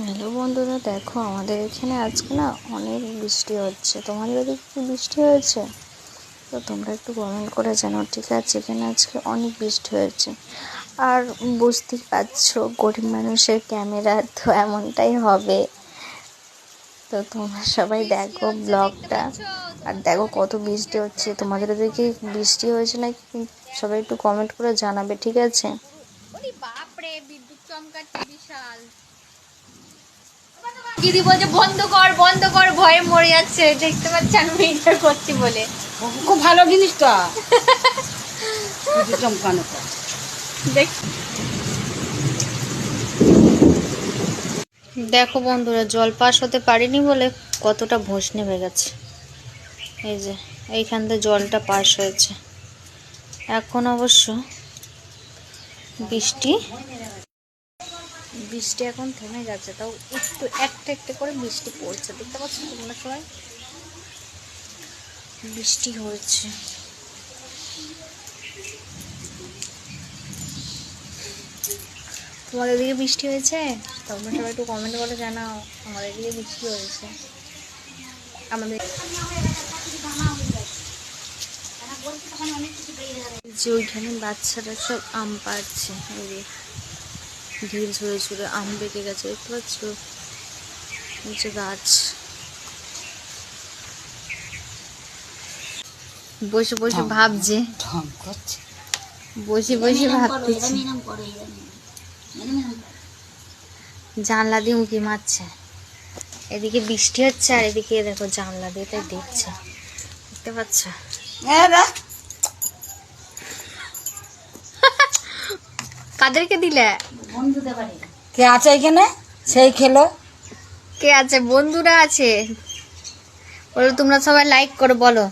Hello বন্ধুরা, দেখো আমাদের এখানে আজকে না অনেক বৃষ্টি হচ্ছে। তোমাদের ওদিকে কি বৃষ্টি হয়েছে? তো তোমরা একটু কমেন্ট করে জানাও, ঠিক আছে? এখানে আজকে অনেক বৃষ্টি হয়েছে। আর বুঝতেই পারছো, গরিব মানুষের ক্যামেরা তো এমনটাই হবে। তো তোমরা সবাই দেখো ব্লগটা, আর দেখো কত বৃষ্টি হচ্ছে। তোমাদের ওদিকে বৃষ্টি হয়েছে নাকি সবাই একটু কমেন্ট করে জানাবে, ঠিক আছে? বাপরে, বিদ্যুৎ চমকাচ্ছে বিশাল। দিদি বলছে বন্ধ কর বন্ধ কর, ভয়ে মরে যাচ্ছে। দেখতে পাচ্ছেন ভিডিও করছি বলে। খুব ভালো জিনিসটা চমকানোটা। দেখো বন্ধুরা, জল পাস হতে পারিনি বলে কতটা ভোঁস নেমে গেছে। এই যে এইখান থেকে জলটা পাস হয়েছে। এখন অবশ্য বৃষ্টি এখন থেমে গেছে, তাও একটু একটা একটা করে বৃষ্টি পড়ছে। দেখতে পাচ্ছ তোমরা সবাই, বৃষ্টি হয়েছে। তোমাদের দিকে বৃষ্টি হয়েছে? তোমরা সবাই একটু কমেন্ট করে জানাও। আমাদের দিকে বৃষ্টি হয়েছে। আমাদের যে ওইখানে বাচ্চারা সব আম পাড়ছে, ঢিল ছুঁড়ে ছুঁড়ে আম পেকে গেছে, দেখতে পাচ্ছ? নিচে গাছ, বসে বসে ভাবছে, বসে বসে ভাবতেছি। জানলা দিয়ে উঁকি মারছে, এদিকে বৃষ্টি হচ্ছে আর এদিকে দেখো জানলা দিয়ে তাই দেখছে। দেখতে পাচ্ছ? কাদেরকে দিলে? কে আছে এখানে? সেই খেলো। কে আছে? বন্ধুরা আছে। বলো, তোমরা সবাই লাইক করো, বলো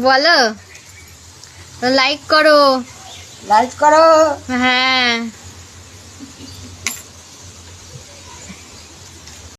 বলো লাইক করো, লাইক করো। হ্যাঁ।